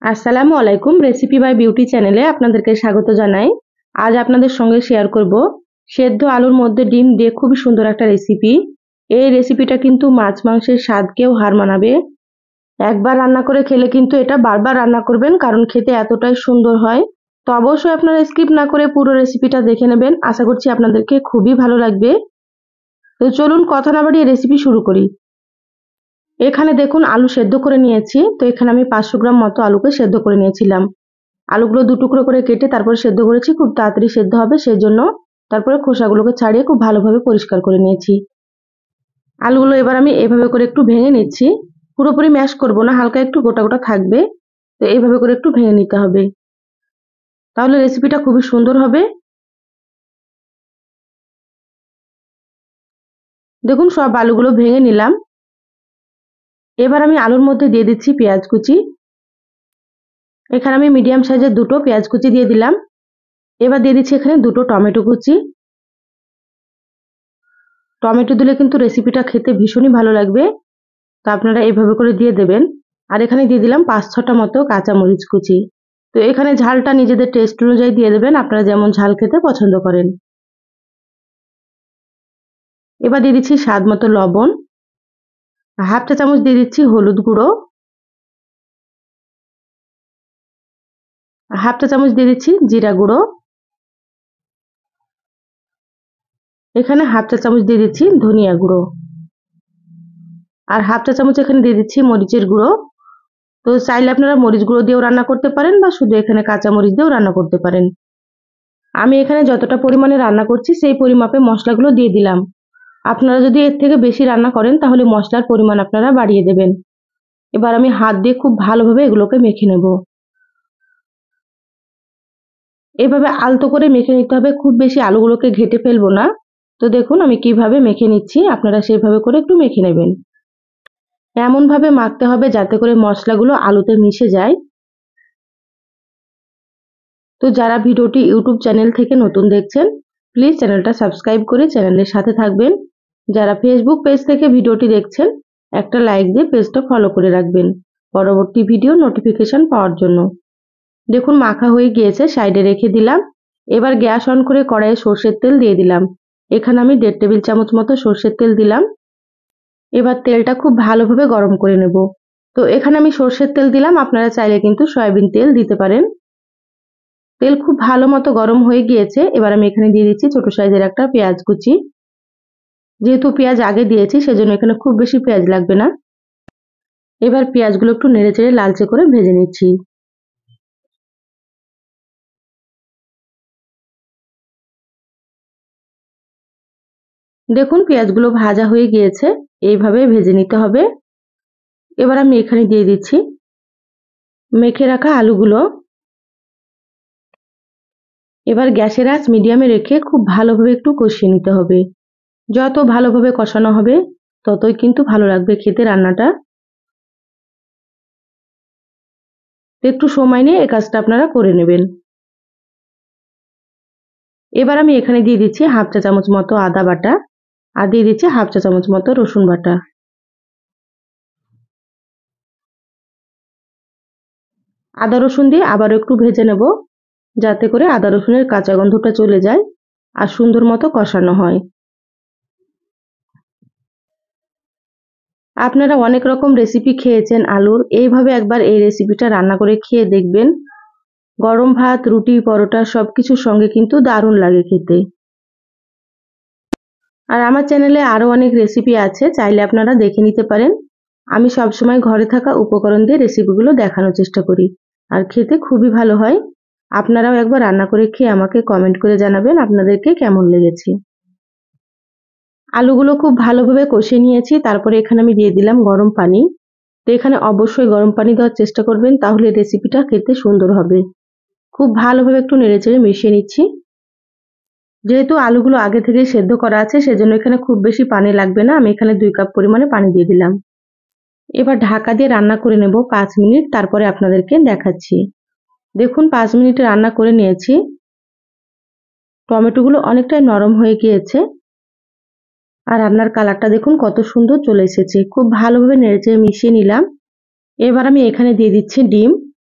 আসসালামু আলাইকুম। Recipe by beauty চ্যানেলে আপনাদেরকে স্বাগত জানাই। আজ আপনাদের সঙ্গে শেয়ার করব সেদ্ধ আলুর মধ্যে ডিম দিয়ে খুবই সুন্দর একটা রেসিপি। এই রেসিপিটা কিন্তু মাছ মাংসের স্বাদকেও হার মানাবে। একবার রান্না করে খেলে কিন্তু এটা বারবার রান্না করবেন, কারণ খেতে এতটাই সুন্দর হয়। তো অবশ্যই আপনারা স্কিপ না করে পুরো রেসিপিটা দেখে নেবেন। আশা করছি আপনাদেরকে খুবই ভালো লাগবে। তো চলুন কথা না বাড়িয়ে রেসিপি শুরু করি। এখানে দেখুন আলু সেদ্ধ করে নিয়েছি। তো এখানে আমি 500 গ্রাম মতো আলুকে সেদ্ধ করে নিয়েছিলাম। আলুগুলো দু টুকরো করে কেটে তারপরে সেদ্ধ করেছি, খুব তাড়াতাড়ি সেদ্ধ হবে সেজন্য। তারপরে খোসাগুলোকে ছাড়িয়ে খুব ভালোভাবে পরিষ্কার করে নিয়েছি। আলুগুলো এবার আমি এভাবে করে একটু ভেঙে নিচ্ছি। পুরোপুরি ম্যাশ করব না, হালকা একটু গোটা গোটা থাকবে। তো এইভাবে করে একটু ভেঙে নিতে হবে, তাহলে রেসিপিটা খুবই সুন্দর হবে। দেখুন সব আলুগুলো ভেঙে নিলাম। এবার আমি আলুর মধ্যে দিয়ে দিচ্ছি পেঁয়াজ কুচি। এখানে আমি মিডিয়াম সাইজের দুটো পেঁয়াজ কুচি দিয়ে দিলাম। এবার দিয়ে দিচ্ছি এখানে দুটো টমেটো কুচি। টমেটো দিলে কিন্তু রেসিপিটা খেতে ভীষণই ভালো লাগবে, তো আপনারা এইভাবে করে দিয়ে দেবেন। আর এখানে দিয়ে দিলাম 5-6টা মতো কাঁচামরিচ কুচি। তো এখানে ঝালটা নিজেদের টেস্ট অনুযায়ী দিয়ে দেবেন, আপনারা যেমন ঝাল খেতে পছন্দ করেন। এবার দিয়ে দিচ্ছি স্বাদ মতো লবণ। 1/2 চা চামচ দিয়ে দিচ্ছি হলুদ গুঁড়ো। 1/2 চা চামচ দিয়ে দিচ্ছি জিরা গুঁড়ো। এখানে 1/2 চা চামচ দিয়ে দিচ্ছি ধনিয়া গুঁড়ো। আর 1/2 চা চামচ এখানে দিয়ে দিচ্ছি মরিচের গুঁড়ো। তো চাইলে আপনারা মরিচ গুঁড়ো দিয়েও রান্না করতে পারেন, বা শুধু এখানে কাঁচা মরিচ দিয়েও রান্না করতে পারেন। আমি এখানে যতটা পরিমাণে রান্না করছি সেই পরিমাপে মশলাগুলো দিয়ে দিলাম। আপনারা যদি এর থেকে বেশি রান্না করেন তাহলে মশলার পরিমাণ আপনারা বাড়িয়ে দেবেন। এবার আমি হাত দিয়ে খুব ভালোভাবে এগুলোকে মেখে নেব। এভাবে আলতো করে মেখে নিতে হবে, খুব বেশি আলুগুলোকে ঘেটে ফেলবো না। তো দেখুন আমি কিভাবে মেখে নিচ্ছি, আপনারা সেভাবে করে একটু মেখে নেবেন। এমন ভাবে মাখতে হবে যাতে করে মশলাগুলো আলুতে মিশে যায়। তো যারা ভিডিওটি ইউটিউব চ্যানেল থেকে নতুন দেখছেন, প্লিজ চ্যানেলটা সাবস্ক্রাইব করে চ্যানেলের সাথে থাকবেন। যারা ফেসবুক পেজ থেকে ভিডিওটি দেখছেন, একটা লাইক দিয়ে পেজটা ফলো করে রাখবেন পরবর্তী ভিডিও নোটিফিকেশন পাওয়ার জন্য। দেখুন মাখা হয়ে গিয়েছে, সাইডে রেখে দিলাম। এবার গ্যাস অন করে কড়াইয়ে সর্ষের তেল দিয়ে দিলাম। এখানে আমি 1.5 টেবিল চামচ মতো সর্ষের তেল দিলাম। এবার তেলটা খুব ভালোভাবে গরম করে নেব। তো এখানে আমি সর্ষের তেল দিলাম, আপনারা চাইলে কিন্তু সয়াবিন তেল দিতে পারেন। তেল খুব ভালো মতো গরম হয়ে গিয়েছে। এবার আমি এখানে দিয়ে দিচ্ছি ছোট সাইজের একটা পেঁয়াজ কুচি। যেহেতু পেঁয়াজ আগে দিয়েছি সেজন্য এখানে খুব বেশি পেঁয়াজ লাগবে না। এবার পেঁয়াজগুলো একটু নেড়েচেড়ে লালচে করে ভেজে নিচ্ছি। দেখুন পেঁয়াজগুলো ভাজা হয়ে গিয়েছে, এইভাবে ভেজে নিতে হবে। এবার আমি এখানে দিয়ে দিচ্ছি মেখে রাখা আলুগুলো। এবার গ্যাসের আঁচ মিডিয়ামে রেখে খুব ভালোভাবে একটু কষিয়ে নিতে হবে। যত ভালোভাবে কষানো হবে ততই কিন্তু ভালো লাগবে খেতে রান্নাটা। একটু সময় নিয়ে এই কাজটা আপনারা করে নেবেন। এবার আমি এখানে দিয়ে দিচ্ছি 1/2 চা চামচ মতো আদা বাটা, আর দিয়ে দিচ্ছি 1/2 চা চামচ মতো রসুন বাটা। আদা রসুন দিয়ে আবারও একটু ভেজে নেব, যাতে করে আদা রসুনের কাঁচা গন্ধটা চলে যায় আর সুন্দর মতো কষানো হয়। আপনারা অনেক রকম রেসিপি খেয়েছেন আলুর, এইভাবে একবার এই রেসিপিটা রান্না করে খেয়ে দেখবেন। গরম ভাত, রুটি, পরোটা সবকিছুর সঙ্গে কিন্তু দারুণ লাগে খেতে। আর আমার চ্যানেলে আরো অনেক রেসিপি আছে, চাইলে আপনারা দেখে নিতে পারেন। আমি সবসময় ঘরে থাকা উপকরণ দিয়ে রেসিপিগুলো দেখানোর চেষ্টা করি, আর খেতে খুবই ভালো হয়। আপনারাও একবার রান্না করে খেয়ে আমাকে কমেন্ট করে জানাবেন আপনাদেরকে কেমন লেগেছে। আলুগুলো খুব ভালোভাবে কষিয়ে নিয়েছি, তারপরে এখানে আমি দিয়ে দিলাম গরম পানি। তো এখানে অবশ্যই গরম পানি দেওয়ার চেষ্টা করবেন, তাহলে রেসিপিটা খেতে সুন্দর হবে। খুব ভালোভাবে একটু নেড়েচেড়ে মিশিয়ে নিচ্ছি। যেহেতু আলুগুলো আগে থেকে সেদ্ধ করা আছে সেজন্য এখানে খুব বেশি পানি লাগবে না, আমি এখানে 2 কাপ পরিমাণে পানি দিয়ে দিলাম। এবার ঢাকা দিয়ে রান্না করে নেব 5 মিনিট, তারপরে আপনাদেরকে দেখাচ্ছি। দেখুন 5 মিনিট রান্না করে নিয়েছি। টমেটোগুলো অনেকটাই নরম হয়ে গিয়েছে, আর রান্নার কালারটা দেখুন কত সুন্দর চলে এসেছে। খুব ভালোভাবে নেড়েচেড়ে মিশিয়ে নিলাম। এবার আমি এখানে দিয়ে দিচ্ছি ডিম।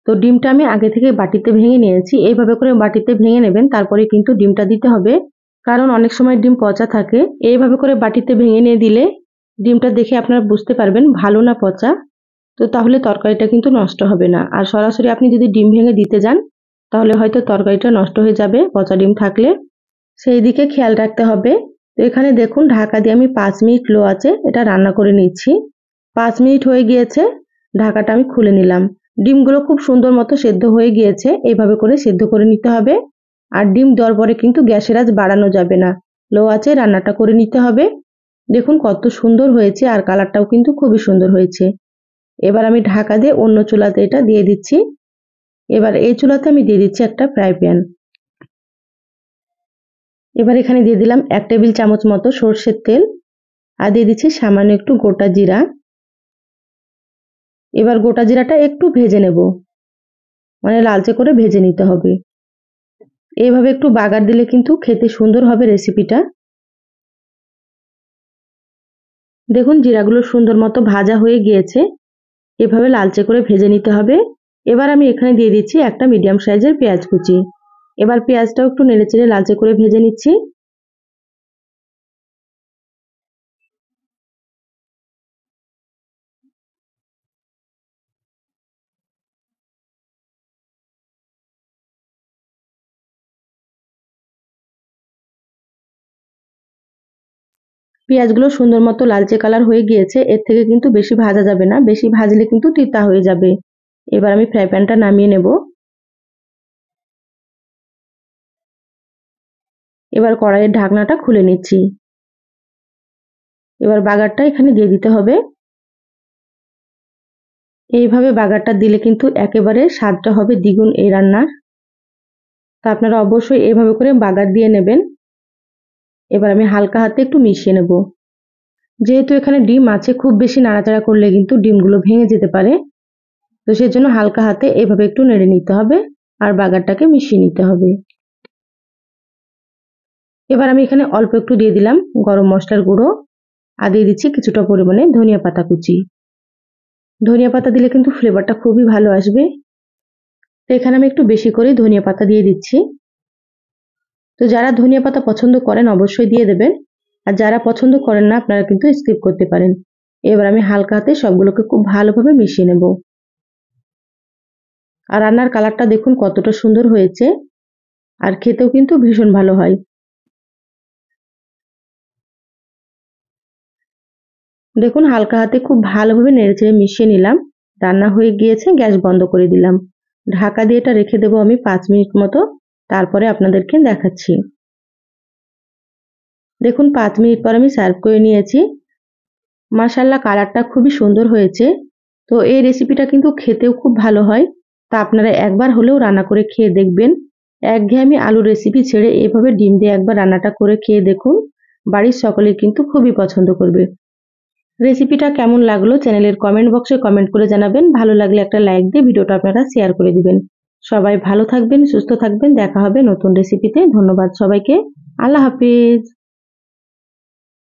তো ডিমটা আমি আগে থেকে বাটিতে ভেঙে নিয়েছি। এইভাবে করে বাটিতে ভেঙে নেবেন, তারপরে কিন্তু ডিমটা দিতে হবে, কারণ অনেক সময় ডিম পচা থাকে। এইভাবে করে বাটিতে ভেঙে নিয়ে দিলে ডিমটা দেখে আপনারা বুঝতে পারবেন ভালো না পচা। তো তাহলে তরকারিটা কিন্তু নষ্ট হবে না। আর সরাসরি আপনি যদি ডিম ভেঙে দিতে যান তাহলে হয়তো তরকারিটা নষ্ট হয়ে যাবে পচা ডিম থাকলে, সেই দিকে খেয়াল রাখতে হবে। তো এখানে দেখুন ঢাকা দিয়ে আমি 5 মিনিট লো আছে এটা রান্না করে নিচ্ছি। 5 মিনিট হয়ে গিয়েছে, ঢাকাটা আমি খুলে নিলাম। ডিমগুলো খুব সুন্দর মতো সেদ্ধ হয়ে গিয়েছে, এইভাবে করে সেদ্ধ করে নিতে হবে। আর ডিম দেওয়ার পরে কিন্তু গ্যাসের আঁচ বাড়ানো যাবে না, লো আছে রান্নাটা করে নিতে হবে। দেখুন কত সুন্দর হয়েছে, আর কালারটাও কিন্তু খুবই সুন্দর হয়েছে। এবার আমি ঢাকা দিয়ে অন্য চুলাতে এটা দিয়ে দিচ্ছি। এবার এই চুলাতে আমি দিয়ে দিচ্ছি একটা ফ্রাই প্যান। এবার এখানে দিয়ে দিলাম 1 টেবিল চামচ মতো সরষের তেল, আর দিয়ে দিচ্ছি সামান্য একটু গোটা জিরা। এবার গোটা জিরাটা একটু ভেজে নেব, মানে লালচে করে ভেজে নিতে হবে। এইভাবে একটু বাগার দিলে কিন্তু খেতে সুন্দর হবে রেসিপিটা। দেখুন জিরাগুলো সুন্দর মতো ভাজা হয়ে গিয়েছে, এভাবে লালচে করে ভেজে নিতে হবে। এবার আমি এখানে দিয়ে দিচ্ছি একটা মিডিয়াম সাইজের পেঁয়াজ কুচি। এবার পেঁয়াজটাও একটু নেড়েচেড়ে লালচে করে ভেজে নিচ্ছি। পেঁয়াজগুলো সুন্দর মতো লালচে কালার হয়ে গিয়েছে, এর থেকে কিন্তু বেশি ভাজা যাবে না, বেশি ভাজলে কিন্তু তিতা হয়ে যাবে। এবার আমি ফ্রাই প্যানটা নামিয়ে নেব। এবার কড়াইয়ের ঢাকনাটা খুলে নিচ্ছি। এবার বাগারটা এখানে দিয়ে দিতে হবে। এইভাবে বাগারটা দিলে কিন্তু একেবারে স্বাদটা হবে দ্বিগুণ এই রান্নার। তা আপনারা অবশ্যই এভাবে করে বাগার দিয়ে নেবেন। এবার আমি হালকা হাতে একটু মিশিয়ে নেব। যেহেতু এখানে ডিম আছে, খুব বেশি নাড়াচাড়া করলে কিন্তু ডিমগুলো ভেঙে যেতে পারে। তো সেজন্য হালকা হাতে এভাবে একটু নেড়ে নিতে হবে আর বাগারটাকে মিশিয়ে নিতে হবে। এবার আমি এখানে অল্প একটু দিয়ে দিলাম গরম মশলার গুঁড়ো, আর দিয়ে দিচ্ছি কিছুটা পরিমাণে ধনিয়া পাতা কুচি। ধনিয়া পাতা দিলে কিন্তু ফ্লেভারটা খুবই ভালো আসবে। তো এখানে আমি একটু বেশি করে ধনিয়া পাতা দিয়ে দিচ্ছি। তো যারা ধনিয়া পাতা পছন্দ করেন অবশ্যই দিয়ে দেবেন, আর যারা পছন্দ করেন না আপনারা কিন্তু স্কিপ করতে পারেন। এবার আমি হালকা হাতে সবগুলোকে খুব ভালোভাবে মিশিয়ে নেব। আর রান্নার কালারটা দেখুন কতটা সুন্দর হয়েছে, আর খেতেও কিন্তু ভীষণ ভালো হয়। দেখুন হালকা হাতে খুব ভালোভাবে নেড়েচেড়ে মিশিয়ে নিলাম। রান্না হয়ে গিয়েছে, গ্যাস বন্ধ করে দিলাম। ঢাকা দিয়ে এটা রেখে দেবো আমি 5 মিনিট মতো, তারপরে আপনাদেরকে দেখাচ্ছি। দেখুন 5 মিনিট পর আমি সার্ভ করে নিয়েছি। মাশাআল্লাহ কালারটা খুবই সুন্দর হয়েছে। তো এই রেসিপিটা কিন্তু খেতেও খুব ভালো হয়। তা আপনারা একবার হলেও রান্না করে খেয়ে দেখবেন। একঘেয়েমি আলুর রেসিপি ছেড়ে এভাবে ডিম দিয়ে একবার রান্নাটা করে খেয়ে দেখুন, বাড়ির সকলেই কিন্তু খুবই পছন্দ করবে। রেসিপিটা কেমন লাগলো চ্যানেলের কমেন্ট বক্সে কমেন্ট করে জানাবেন। ভালো লাগলে একটা লাইক দিয়ে ভিডিওটা আপনারা শেয়ার করে দিবেন। সবাই ভালো থাকবেন, সুস্থ থাকবেন। দেখা হবে নতুন রেসিপিতে। ধন্যবাদ সবাইকে। আল্লাহ হাফেজ।